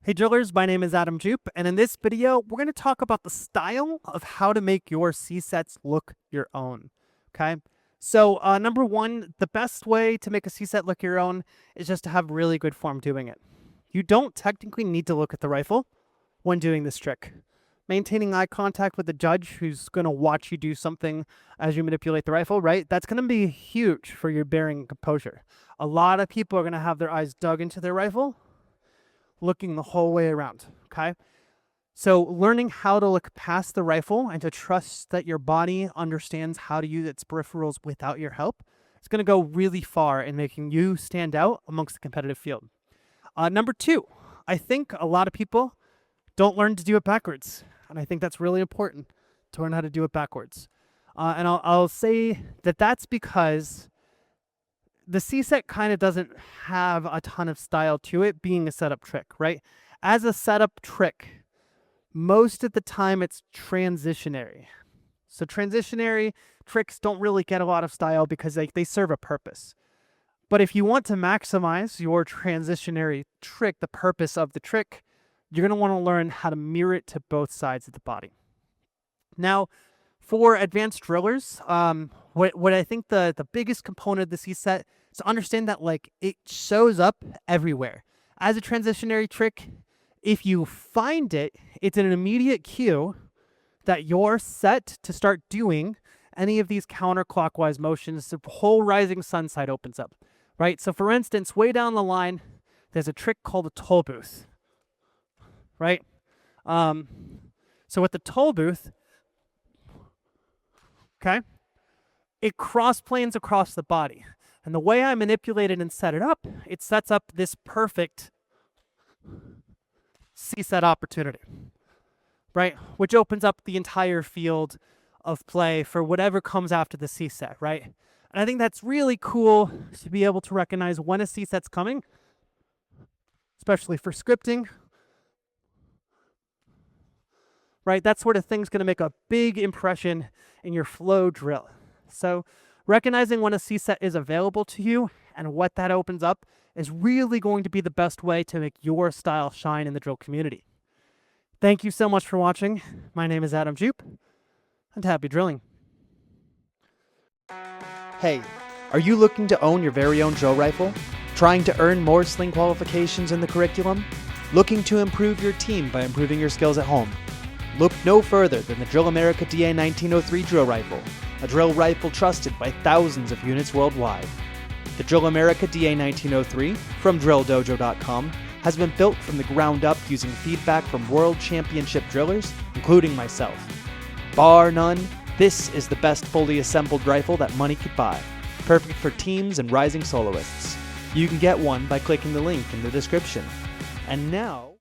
Hey drillers, my name is Jeup, and in this video, we're going to talk about the style of how to make your C-sets look your own, okay? So number one, the best way to make a C-set look your own is just to have really good form doing it. You don't technically need to look at the rifle when doing this trick. Maintaining eye contact with the judge who's going to watch you do something as you manipulate the rifle, right? That's going to be huge for your bearing composure. A lot of people are going to have their eyes dug into their rifle, looking the whole way around, okay? So learning how to look past the rifle and to trust that your body understands how to use its peripherals without your help is going to go really far in making you stand out amongst the competitive field. Number two, I think a lot of people don't learn to do it backwards. And I think that's really important to learn how to do it backwards. And I'll say that that's because the C-set kind of doesn't have a ton of style to it being a setup trick, right? As a setup trick, most of the time it's transitionary. So transitionary tricks don't really get a lot of style because they serve a purpose. But if you want to maximize your transitionary trick, the purpose of the trick, you're going to want to learn how to mirror it to both sides of the body. Now, for advanced drillers, what I think the biggest component of the C-set is to understand that it shows up everywhere. As a transitionary trick, if you find it, it's an immediate cue that you're set to start doing any of these counterclockwise motions. The whole rising sun side opens up, right? So for instance, way down the line, there's a trick called a toll booth, right? So with the toll booth, okay, it cross-planes across the body. And the way I manipulate it and set it up, it sets up this perfect C-set opportunity, right? Which opens up the entire field of play for whatever comes after the C-set, right? And I think that's really cool to be able to recognize when a C-set's coming, especially for scripting, right? That sort of thing's going to make a big impression in your flow drill. So recognizing when a C-set is available to you and what that opens up is really going to be the best way to make your style shine in the drill community. Thank you so much for watching. My name is Jeup, and happy drilling. Hey, are you looking to own your very own drill rifle? Trying to earn more sling qualifications in the curriculum? Looking to improve your team by improving your skills at home? Look no further than the Drill America DA 1903 drill rifle, a drill rifle trusted by thousands of units worldwide. The Drill America DA 1903 from DrillDojo.com has been built from the ground up using feedback from world championship drillers, including myself. Bar none, this is the best fully assembled rifle that money could buy, perfect for teams and rising soloists. You can get one by clicking the link in the description. And now,